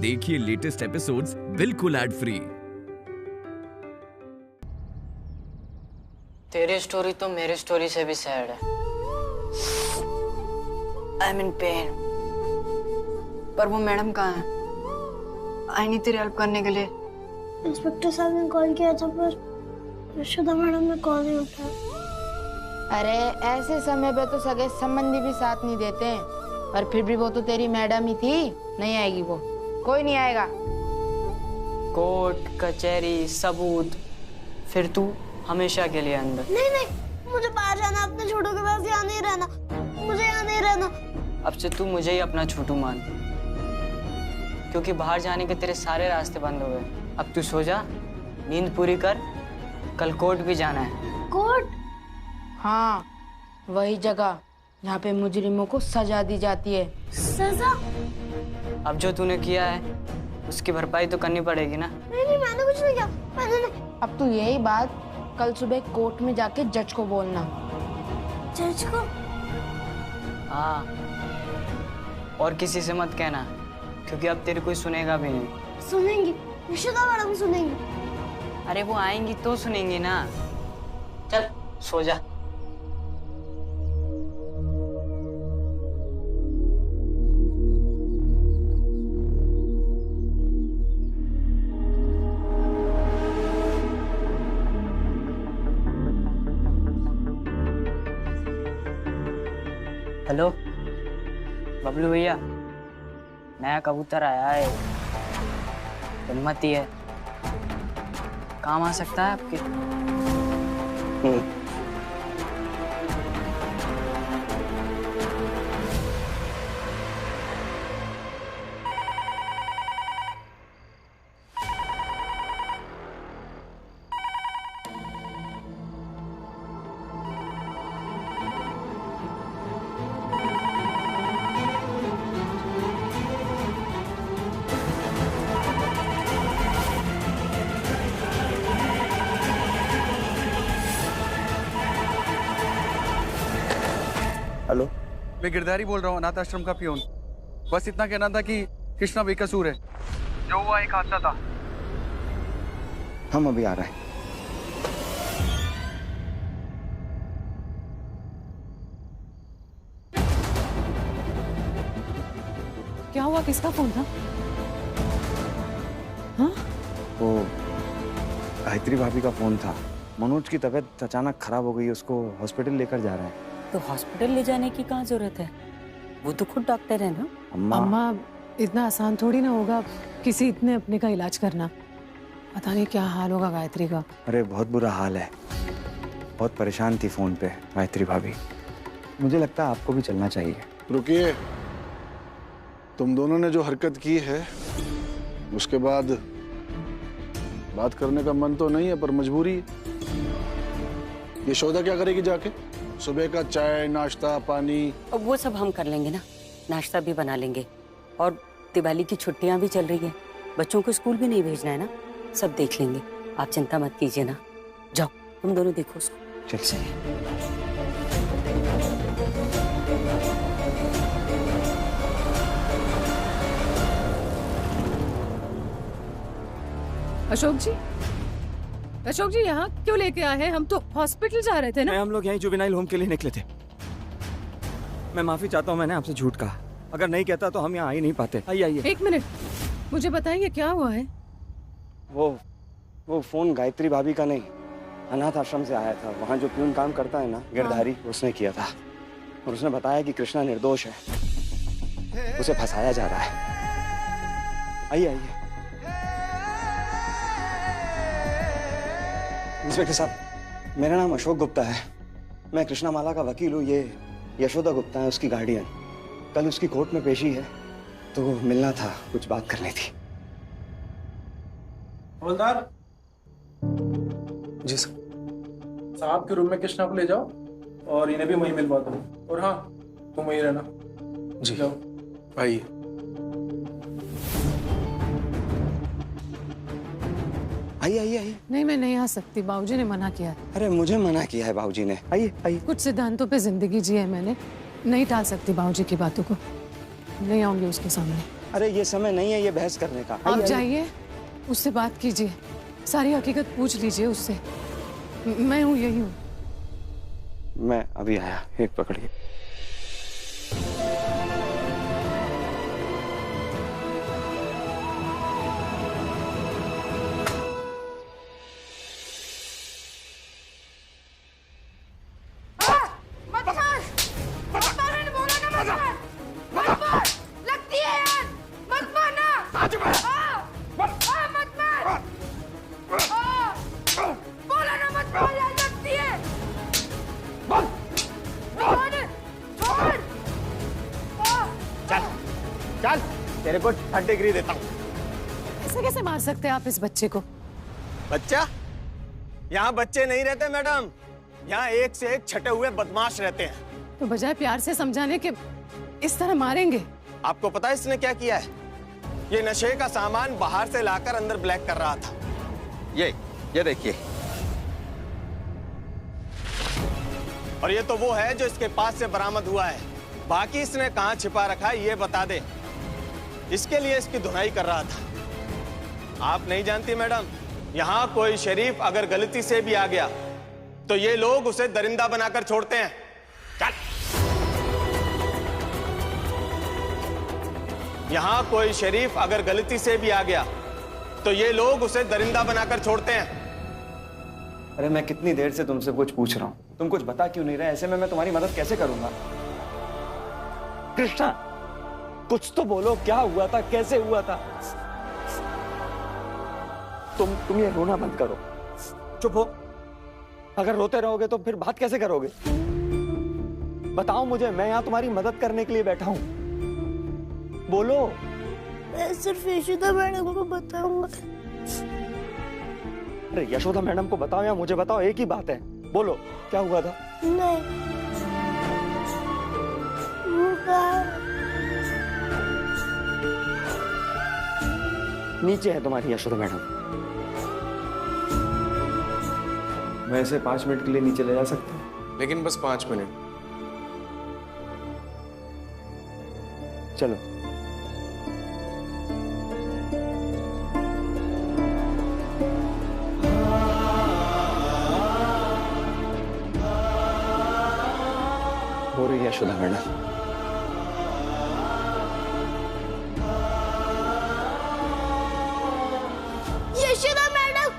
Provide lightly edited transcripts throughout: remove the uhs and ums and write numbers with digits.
देखिए latest episodes बिल्कुल ad free. तेरी स्टोरी तो मेरी स्टोरी से भी सैड है। I am in pen. पर वो मैडम कहाँ है? आई नहीं तेरी हेल्प करने के लिए। इंस्पेक्टर साहब ने कॉल किया था पर यशोदा मैडम ने कॉल नहीं उठाया। अरे ऐसे समय पे तो सगे संबंधी भी साथ नहीं देते हैं, पर फिर भी वो तो तेरी मैडम ही थी। नहीं आएगी वो, कोई नहीं आएगा। कोर्ट कचहरी सबूत, फिर तू हमेशा के लिए अंदर। नहीं नहीं, मुझे बाहर जाना, अपने छोटू के पास यहाँ नहीं रहना, मुझे यहाँ नहीं रहना। अब से तू मुझे ही अपना छोटू मान, क्योंकि बाहर जाने के तेरे सारे रास्ते बंद हो गए। अब तू सो जा, नींद पूरी कर, कल कोर्ट भी जाना है। कोर्ट? हाँ, वही जगह जहाँ पे मुजरिमों को सजा दी जाती है। सजा? अब जो तूने किया है उसकी भरपाई तो करनी पड़ेगी ना। नहीं नहीं, मैंने कुछ नहीं किया, मैंने नहीं। अब तू यही बात कल सुबह कोर्ट में जाके जज को बोलना। जज को? हाँ, और किसी से मत कहना, क्योंकि अब तेरे कोई सुनेगा भी नहीं। सुनेंगी, यशोदा मैडम सुनेंगी। अरे वो आएंगी तो सुनेंगी ना। चल सो जा। हेलो बबलू भैया, नया कबूतर आया है, हिम्मती है, काम आ सकता है आपके। हेलो, मैं गिरधारी बोल रहा हूँ, अनाथ आश्रम का पियोन। बस इतना कहना था कि कृष्णा बेकसूर है, जो हुआ एक हादसा था। हम अभी आ रहे हैं। क्या हुआ? किसका फोन था? हाँ? वो गायत्री भाभी का फोन था। मनोज की तबीयत अचानक खराब हो गई, उसको हॉस्पिटल लेकर जा रहे हैं। तो हॉस्पिटल ले जाने की कहाँ जरूरत है? वो तो खुद डॉक्टर है ना। अम्मा, इतना आसान थोड़ी ना होगा किसी इतने अपने का इलाज करना। पता नहीं क्या हाल होगा गायत्री का। अरे बहुत बुरा हाल है, बहुत परेशान थी फोन पे गायत्री भाभी। मुझे लगता है आपको भी चलना चाहिए। रुकिए, तुम दोनों ने जो हरकत की है उसके बाद बात करने का मन तो नहीं है, पर मजबूरी है। यशोदा क्या करेगी जाके? सुबह का चाय नाश्ता पानी अब वो सब हम कर लेंगे ना, नाश्ता भी बना लेंगे। और दिवाली की छुट्टियां भी चल रही हैं, बच्चों को स्कूल भी नहीं भेजना है ना, सब देख लेंगे। आप चिंता मत कीजिए ना। जाओ तुम दोनों देखो उसको। चल सही। अशोक जी यहाँ क्यों लेके आए हैं? हम तो हॉस्पिटल जा रहे थे ना। हम लोग यहीं जुवेनाइल होम के लिए निकले थे। मैं माफी चाहता हूँ, मैंने आपसे झूठ कहा। अगर नहीं कहता तो हम यहाँ आ ही नहीं पाते। आइए आइए। एक मिनट, मुझे बताइए क्या हुआ है? वो फोन गायत्री भाभी का नहीं, अनाथ आश्रम से आया था। वहाँ जो प्यून काम करता है ना, गिरधारी, उसने किया था। और उसने बताया कि कृष्णा निर्दोष है, उसे फंसाया जा रहा है। आइए आइए। इंस्पेक्टर साहब, मेरा नाम अशोक गुप्ता है, मैं कृष्णा माला का वकील हूँ। ये यशोदा गुप्ता है, उसकी गार्डियन। कल उसकी कोर्ट में पेशी है, तो मिलना था, कुछ बात करनी थी। हवलदार जी सर। साहब के रूम में कृष्णा को ले जाओ और इन्हें भी वहीं मिलवा दो। और हाँ, तुम वहीं रहना। जी जाओ। आइए। आइए आइए आइए। नहीं, मैं नहीं आ सकती, बाबूजी ने मना किया। अरे मुझे मना किया है बाबूजी ने। आइए आइए। कुछ सिद्धांतों पे जिंदगी जी है मैंने, नहीं टाल सकती बाबूजी की बातों को। नहीं आऊंगी उसके सामने। अरे ये समय नहीं है ये बहस करने का। आप जाइए, उससे बात कीजिए, सारी हकीकत पूछ लीजिए उससे। मैं हूँ, यही हूँ। मैं अभी आया, एक पकड़िए। चल, तेरे को 3rd डिग्री देता हूँ। ऐसे कैसे मार सकते हैं आप इस बच्चे को? बच्चा? यहाँ बच्चे नहीं रहते मैडम, यहाँ एक से एक छटे हुए बदमाश रहते हैं। तो बजाय प्यार से समझाने के इस तरह मारेंगे? आपको पता है इसने क्या किया है? ये नशे का सामान बाहर से लाकर अंदर ब्लैक कर रहा था। ये देखिए। और ये तो वो है जो इसके पास से बरामद हुआ है। बाकी इसने कहाँ छिपा रखा है ये बता दे। इसके लिए इसकी धुनाई कर रहा था। आप नहीं जानती मैडम, यहाँ कोई शरीफ अगर गलती से भी आ गया तो ये लोग उसे दरिंदा बनाकर छोड़ते हैं। चल। यहाँ कोई शरीफ अगर गलती से भी आ गया तो ये लोग उसे दरिंदा बनाकर छोड़ते हैं। अरे मैं कितनी देर से तुमसे कुछ पूछ रहा हूं, तुम कुछ बता क्यों नहीं रहे? ऐसे में मैं तुम्हारी मदद कैसे करूंगा? कृष्णा, कुछ तो बोलो, क्या हुआ था, कैसे हुआ था? तुम ये रोना बंद करो, चुप हो। अगर रोते रहोगे तो फिर बात कैसे करोगे? बताओ मुझे, मैं यहाँ तुम्हारी मदद करने के लिए बैठा हूँ। बोलो। मैं सिर्फ यशोदा मैडम को बताऊंगा। अरे यशोदा मैडम को बताओ या मुझे बताओ, एक ही बात है। बोलो, क्या हुआ था? नहीं, वो कहा नीचे है तुम्हारी यशोदा मैडम। मैं इसे 5 मिनट के लिए नीचे ले जा सकता हूँ? लेकिन बस 5 मिनट। चलो। हो रही है यशोदा मैडम। यशोदा मैडम।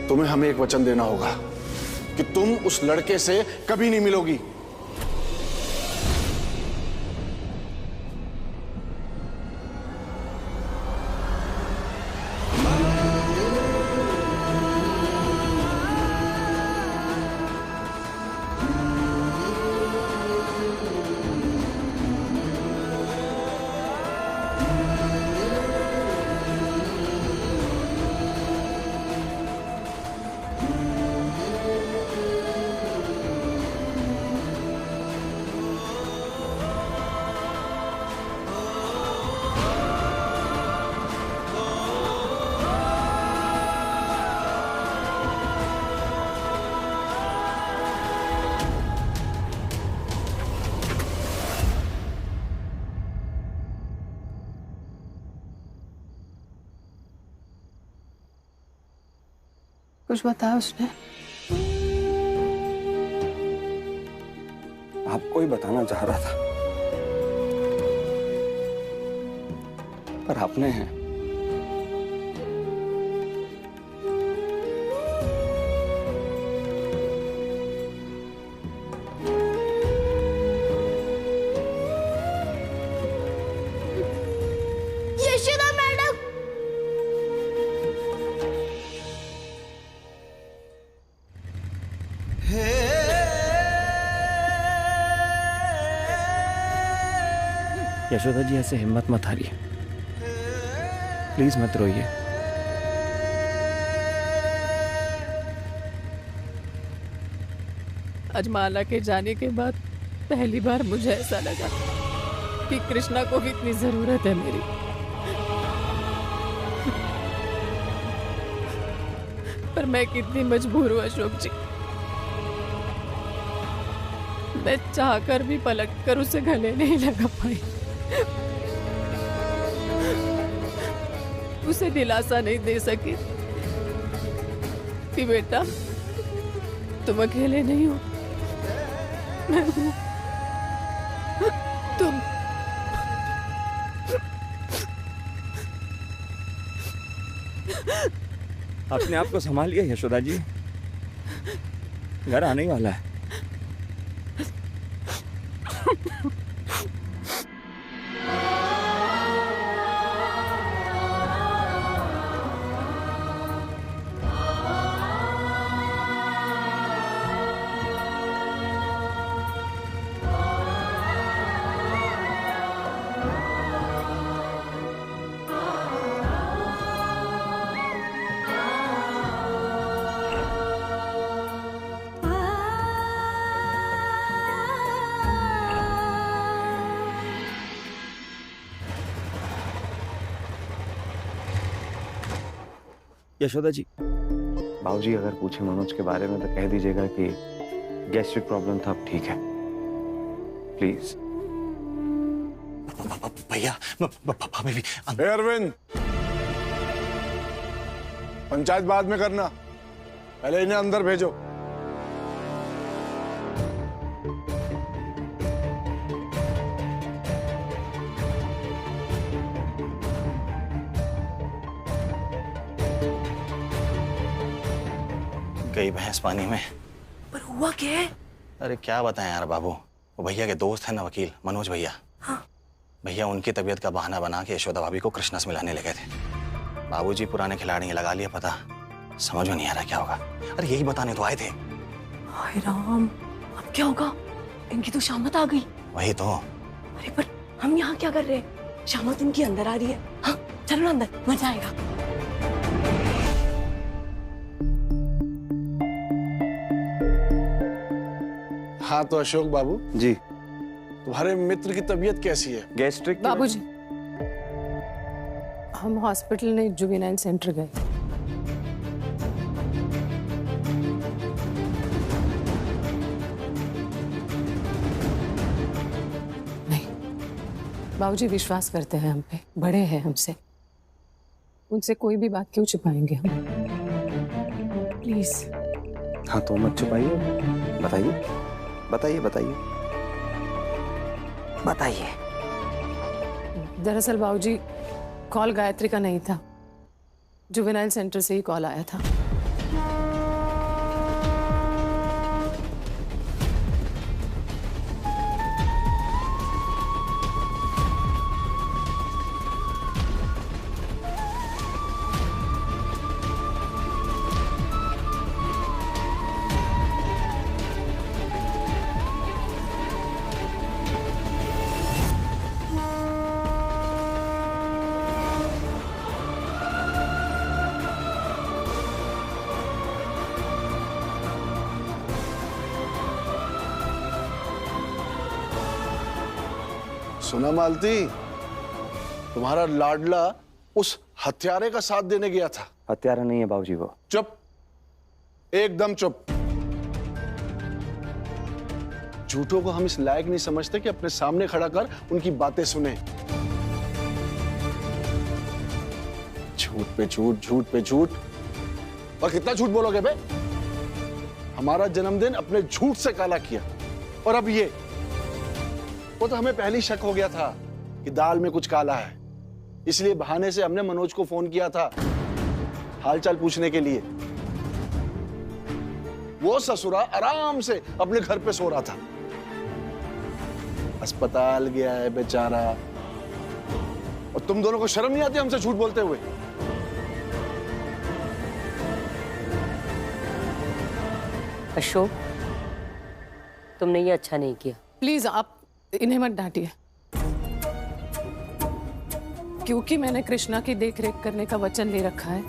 तुम्हें हमें एक वचन देना होगा कि तुम उस लड़के से कभी नहीं मिलोगी। कुछ बताया उसने? आपको ही बताना चाह रहा था, पर आपने हैं। यशोदा मैडम। यशोदा जी ऐसे हिम्मत मत हारिए, प्लीज मत रोइए। आज माला के जाने के बाद पहली बार मुझे ऐसा लगा कि कृष्णा को भी इतनी जरूरत है मेरी। पर मैं कितनी मजबूर हूँ अशोक जी, मैं चाहकर भी पलटकर उसे गले नहीं लगा पाई, उसे दिलासा नहीं दे सकी कि बेटा तुम अकेले नहीं हो, मैं हूं। तुम अपने आप को संभालिए यशोदा जी, घर आने ही वाला है। यशोदा जी, बाबूजी अगर पूछे मनोज के बारे में तो कह दीजिएगा कि गैस्ट्रिक प्रॉब्लम था, अब ठीक है, प्लीज। भैया भाभी भी। अरविंद, पंचायत बाद में करना, पहले इन्हें अंदर भेजो। गई भैंस पानी में। पर हुआ क्या है? अरे क्या बताएं यार बाबू, वो भैया के दोस्त है ना वकील मनोज भैया। हाँ। भैया उनकी तबीयत का बहाना बना के यशोदा भाभी को कृष्णा से मिलाने लगे थे। बाबूजी पुराने खिलाड़ी लगा लिया पता, समझ में नहीं आ रहा क्या होगा। अरे यही बताने तो आए थे। हाय राम, अब क्या होगा? इनकी तो शामत आ गई। वही तो। अरे पर हम यहाँ क्या कर रहे हैं? शामत इनकी अंदर आ रही है। हाँ चलो ना अंदर, मजा आएगा। हाँ तो अशोक बाबू जी, तुम्हारे मित्र की तबीयत कैसी है? गैस्ट्रिक। बाबूजी, हम हॉस्पिटल नहीं जुवेनाइल सेंटर गए। नहीं, बाबूजी विश्वास करते हैं हम पे, बड़े हैं हमसे, उनसे कोई भी बात क्यों छुपाएंगे हम? प्लीज। हाँ तो मत छुपाइए, बताइए बताइए बताइए बताइए। दरअसल बाबूजी कॉल गायत्री का नहीं था, जुवेनाइल सेंटर से ही कॉल आया था। सुना मालती, तुम्हारा लाडला उस हत्यारे का साथ देने गया था। हत्यारा नहीं है बाबूजी वो। चुप, एकदम चुप। झूठों को हम इस लायक नहीं समझते कि अपने सामने खड़ा कर उनकी बातें सुने। झूठ पे झूठ, झूठ पे झूठ, और कितना झूठ बोलोगे बे? हमारा जन्मदिन अपने झूठ से काला किया, और अब ये। वो तो हमें पहले ही शक हो गया था कि दाल में कुछ काला है, इसलिए बहाने से हमने मनोज को फोन किया था हालचाल पूछने के लिए। वो ससुरा आराम से अपने घर पे सो रहा था, अस्पताल गया है बेचारा। और तुम दोनों को शर्म नहीं आती हमसे झूठ बोलते हुए? अशोक, तुमने ये अच्छा नहीं किया। प्लीज आप इन्हें मत डांटिए। क्योंकि मैंने कृष्णा की देखरेख करने का वचन ले रखा है,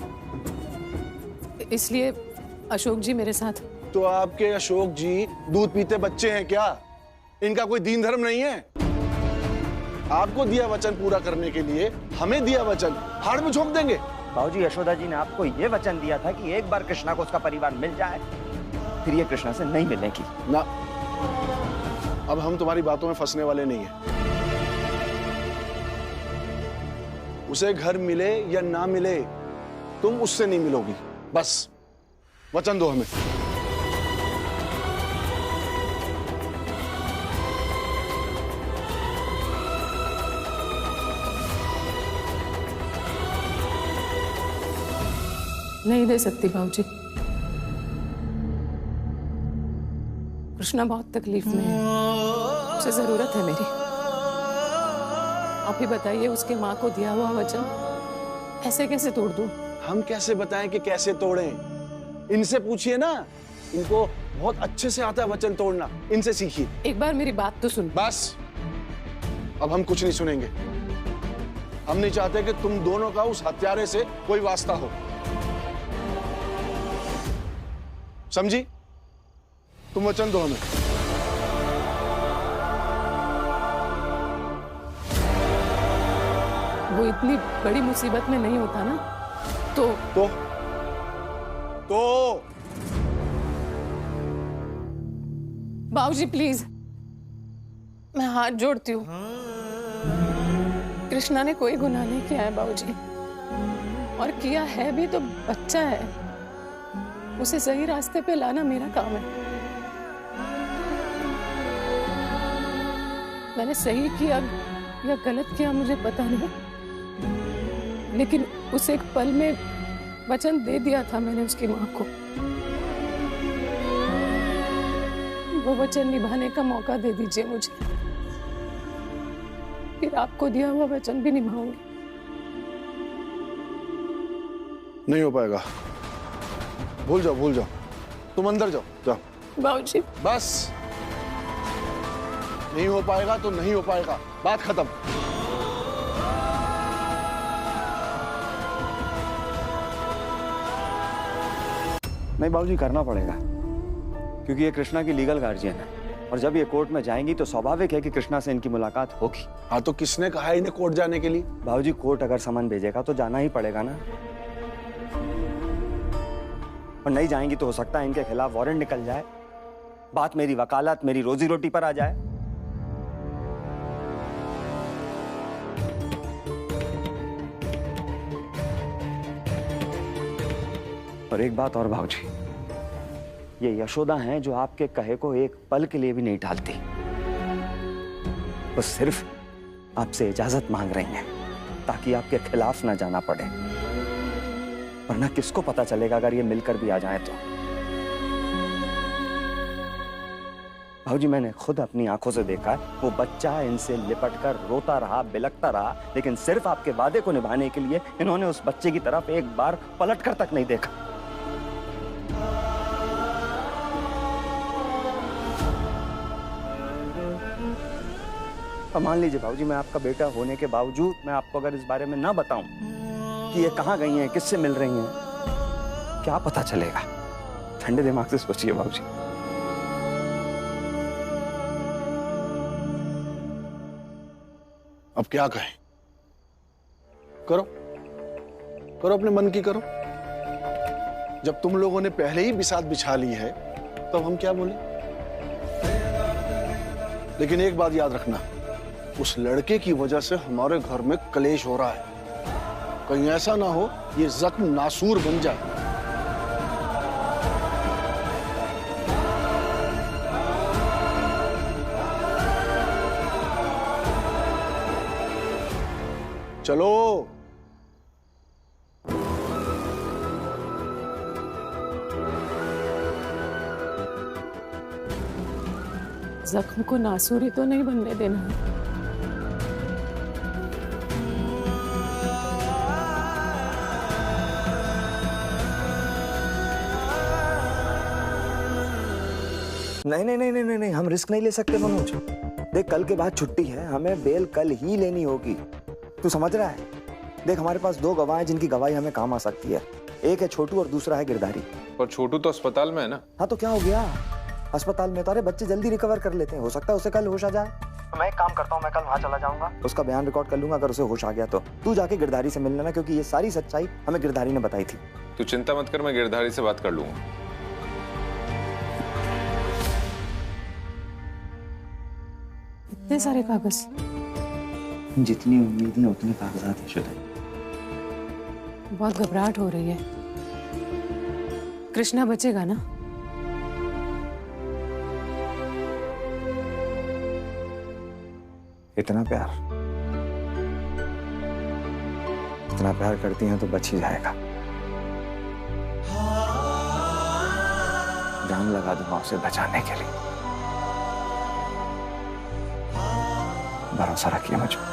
इसलिए अशोक जी मेरे साथ। तो आपके अशोक जी दूध पीते बच्चे हैं क्या? इनका कोई दीन धर्म नहीं है? आपको दिया वचन पूरा करने के लिए हमें दिया वचन हाड़ में झोंक देंगे? बाबूजी, यशोदा जी ने आपको ये वचन दिया था कि एक बार कृष्णा को उसका परिवार मिल जाए, फिर ये कृष्णा से नहीं मिलेगी। ना, अब हम तुम्हारी बातों में फंसने वाले नहीं हैं। उसे घर मिले या ना मिले, तुम उससे नहीं मिलोगी, बस वचन दो हमें। नहीं दे सकती बाबूजी। कृष्णा बहुत तकलीफ में है, उसे जरूरत है मेरी। आप ही बताइए, उसके माँ को दिया हुआ वचन ऐसे कैसे तोड़ दूं? हम कैसे बताएं कि कैसे तोड़ें? इनसे पूछिए ना, इनको बहुत अच्छे से आता है वचन तोड़ना, इनसे सीखिए। एक बार मेरी बात तो सुन। बस, अब हम कुछ नहीं सुनेंगे। हम नहीं चाहते कि तुम दोनों का उस हत्यारे से कोई वास्ता हो, समझी? तुम वचन दो हमें। वो इतनी बड़ी मुसीबत में नहीं होता ना, तो बाबूजी प्लीज, मैं हाथ जोड़ती हूँ। कृष्णा ने कोई गुनाह नहीं किया है बाबूजी, और किया है भी तो बच्चा है। उसे सही रास्ते पे लाना मेरा काम है। मैंने सही किया या गलत किया मुझे पता नहीं, लेकिन उस एक पल में वचन दे दिया था मैंने उसकी माँ को। वो वचन निभाने का मौका दे दीजिए मुझे, फिर आपको दिया हुआ वचन भी निभाऊंगी। नहीं हो पाएगा, भूल जाओ, भूल जाओ। तुम अंदर जाओ, जाओ। बाबूजी बस, नहीं हो पाएगा तो नहीं हो पाएगा, बात खत्म। नहीं बाबूजी, करना पड़ेगा, क्योंकि ये कृष्णा की लीगल गार्जियन है, और जब ये कोर्ट में जाएंगी तो स्वाभाविक है कि कृष्णा से इनकी मुलाकात होगी। हाँ, तो किसने कहा है इन्हें कोर्ट जाने के लिए? बाबूजी, कोर्ट अगर सामान भेजेगा तो जाना ही पड़ेगा ना, और नहीं जाएंगी तो हो सकता है इनके खिलाफ वारंट निकल जाए, बात मेरी वकालत, मेरी रोजी रोटी पर आ जाए। और एक बात और बाबूजी, ये यशोदा हैं जो आपके कहे को एक पल के लिए भी नहीं टालती। वो सिर्फ आपसे इजाजत मांग रही हैं ताकि आपके खिलाफ ना जाना पड़े, वरना किसको पता चलेगा अगर ये मिलकर भी आ जाए तो। भाऊजी, मैंने खुद अपनी आंखों से देखा, वो बच्चा इनसे लिपटकर रोता रहा, बिलखता रहा, लेकिन सिर्फ आपके वादे को निभाने के लिए इन्होंने उस बच्चे की तरफ एक बार पलटकर तक नहीं देखा। मान लीजिए भाऊजी, मैं आपका बेटा होने के बावजूद मैं आपको अगर इस बारे में ना बताऊं कि ये कहां गई हैं, किससे मिल रही हैं, क्या पता चलेगा? ठंडे दिमाग से सोचिए बाबूजी। अब क्या कहें? करो करो, अपने मन की करो। जब तुम लोगों ने पहले ही बिसात बिछा ली है तो हम क्या बोले? लेकिन एक बात याद रखना, उस लड़के की वजह से हमारे घर में कलेश हो रहा है। कहीं ऐसा ना हो ये जख्म नासूर बन जाए। चलो, जख्म को नासूरी तो नहीं बनने देना। नहीं नहीं नहीं नहीं नहीं, हम रिस्क नहीं ले सकते मनोज। देख, कल के बाद छुट्टी है, हमें बेल कल ही लेनी होगी। तू समझ रहा है? देख हमारे पास 2 गवाह हैं जिनकी गवाही हमें काम आ सकती है। एक है छोटू और दूसरा है गिरधारी। पर छोटू तो अस्पताल में है ना। हाँ तो क्या हो गया, अस्पताल में तो अरे बच्चे जल्दी रिकवर कर लेते हैं, हो सकता है उसे कल होश आ जाए। तो मैं एक काम करता हूँ, मैं कल वहाँ चला जाऊंगा, उसका बयान रिकॉर्ड कर लूंगा, अगर उसे होश आ गया तो तू जाके गिरधारी से मिल लेना, क्योंकि ये सारी सच्चाई हमें गिरधारी ने बताई थी। तू चिंता मत कर, मैं गिरधारी से बात कर लूंगा। इतने सारे कागज, जितनी उम्मीद है उतने कागजात है शुदा। बहुत घबराहट हो रही है। कृष्णा बचेगा ना? इतना प्यार करती हैं तो बच ही जाएगा। जान लगा दूंगा उसे बचाने के लिए। भरोसा रखिए मुझ पर।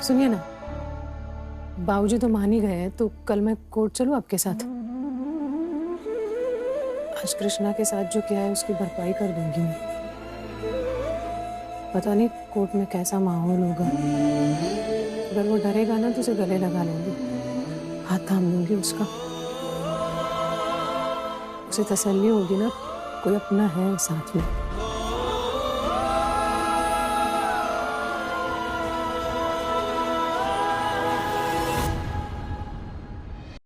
सुनिए ना, बाबूजी तो मान ही गए हैं, तो कल मैं कोर्ट चलूं आपके साथ? आज कृष्णा के साथ जो किया है उसकी भरपाई कर दूंगी मैं। पता नहीं कोर्ट में कैसा माहौल होगा, अगर वो डरेगा ना तो उसे गले लगा लूंगी, हाथ थाम लूंगी उसका, उसे तसल्ली होगी ना कोई अपना है साथ में।